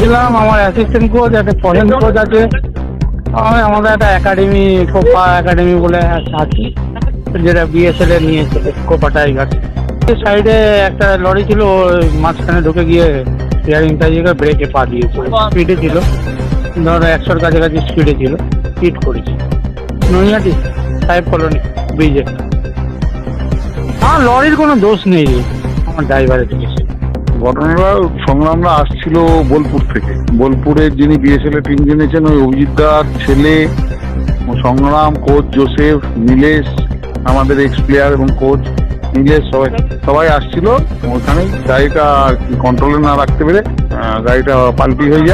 ছিলাম, আমার assistant coach, একটা ফরেন কোচ আছে, আমাদের একটা একাডেমি, কোপা একাডেমি বলে আছে, যেটা বিএসএল এর নিয়েছে, কোপা টাইগার। সাইডে একটা লরি ছিল, ওই মাঝখানে ঢুকে গিয়ে স্টিয়ারিং টাইগার ব্রেকে পা দিয়েছে। স্পিডে ছিল, ধরো 100-র কাছাকাছি স্পিডে ছিল, হিট করেছে। নৈহাটি সাহেব কলোনি ব্রিজে। আমার লরির কোনো দোষ নেই, আমার ড্রাইভারের দোষ। ঘটনাটা সংগ্রামরা আসছিল বোলপুর থেকে। বোলপুরের যিনি বিএসএল এর টিম কিনেছেন ওই অভিজিৎদার ছেলে সংগ্রাম, কোচ জোসেফ, নীলেশ, আমাদের এক্স প্লেয়ার এবং কোচ নীলেশ, সবাই আসছিল। ওখানে গাড়িটা কন্ট্রোলে না রাখতে পেরে গাড়িটা পাল্টি হয়ে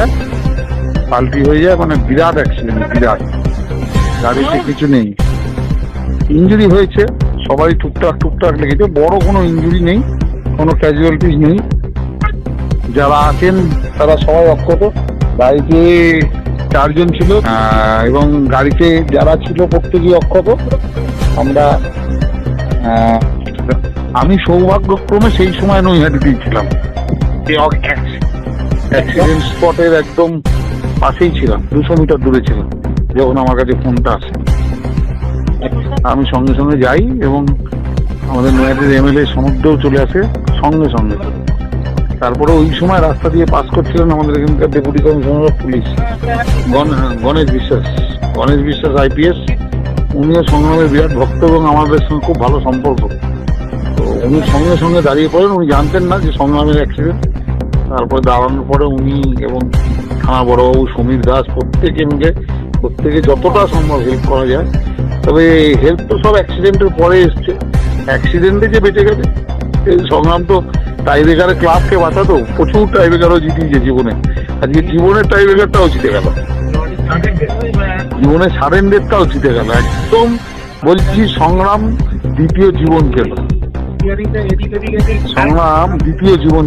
যায়। মানে বিরাট অ্যাক্সিডেন্ট, বিরাট। গাড়িতে কিছু নেই, ইঞ্জুরি হয়েছে, সবাই টুকটাক লেগেছে, বড় কোনো ইঞ্জুরি নেই, কোনো ক্যাজুয়ালিটিস নেই। যারা আছেন তারা সবাই অক্ষত। গাড়িতে 4 জন ছিল এবং গাড়িতে যারা ছিল প্রত্যেকেই অক্ষত। আমি সৌভাগ্যক্রমে সেই সময় নৈহাটিতেই ছিলাম, অ্যাক্সিডেন্ট স্পটের একদম পাশেই ছিলাম, 200 মিটার দূরে ছিলাম যখন আমার কাছে ফোনটা আসে। আমি সঙ্গে সঙ্গে যাই এবং আমাদের নৈহাটির এমএলএ সমুদ্রেও চলে আসে সঙ্গে। তারপরে ওই সময় রাস্তা দিয়ে পাস করছিলেন আমাদের এখানকার deputy commissioner of police Ganesh বিশ্বাস আইপিএস। উনিও সংগ্রামের বিরাট ভক্ত এবং আমাদের সঙ্গে খুব ভালো সম্পর্ক। তো উনি সঙ্গে দাঁড়িয়ে পড়েন, উনি জানতেন না যে সংগ্রামের অ্যাক্সিডেন্ট। তারপরে দাঁড়ানোর পরে উনি এবং থানা বড়বাবু সমীর দাস প্রত্যেকে যতটা সম্ভব হেল্প করা যায়। তবে হেল্প তো সব অ্যাক্সিডেন্টের পরে এসছে, অ্যাক্সিডেন্টে যে বেঁচে গেছে। এই সংগ্রাম তো টাইব্রেকারে ক্লাবকে বাঁচাতো, প্রচুর টাইব্রেকারও জিতিয়েছে জীবনে। আজকে জীবনের টাইব্রেকারটাও জিতে গেল, জীবনের সারেন্ডারটাও জিতে গেল। একদম বলছি, সংগ্রাম দ্বিতীয় জীবন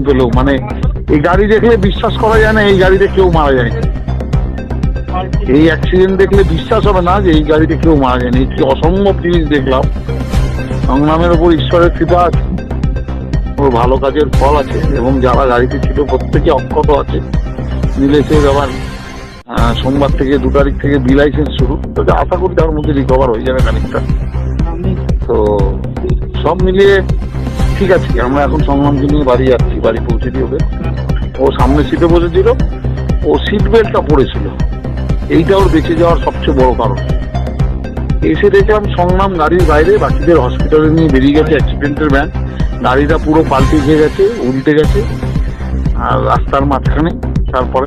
পেল। মানে এই গাড়ি দেখলে বিশ্বাস করা যায় না এই গাড়িতে কেউ মারা যায়নি। এই অ্যাক্সিডেন্ট দেখলে বিশ্বাস হবে না যে এই গাড়িতে কেউ মারা যায়নি। কি অসম্ভব জিনিস দেখলাম। সংগ্রামের ওপর ঈশ্বরের কৃপা আছে, ওর ভালো কাজের ফল আছে এবং যারা গাড়িতে ছিল প্রত্যেকে অক্ষত আছে। নীলেশের আবার সোমবার থেকে 2 তারিখ থেকে বি লাইসেন্স শুরু, তো আশা করি তার মধ্যে রিকভার হয়ে যাবে খানিকটা। তো সব মিলিয়ে ঠিক আছে। আমরা এখন সংগ্রামকে নিয়ে বাড়ি যাচ্ছি, বাড়ি পৌঁছে দিয়ে ওকে। ও সামনে সিটে বসেছিল, ও সিট বেল্টটা পড়েছিল, এইটা ওর বেঁচে যাওয়ার সবচেয়ে বড় কারণ। এসে দেখলাম সংগ্রাম গাড়ির বাইরে, বাকিদের হসপিটালে নিয়ে বেরিয়ে গেছে অ্যাক্সিডেন্টের ভ্যান। গাড়িটা পুরো পাল্টে খেয়ে গেছে, উল্টে গেছে আর রাস্তার মাঝখানে। তারপরে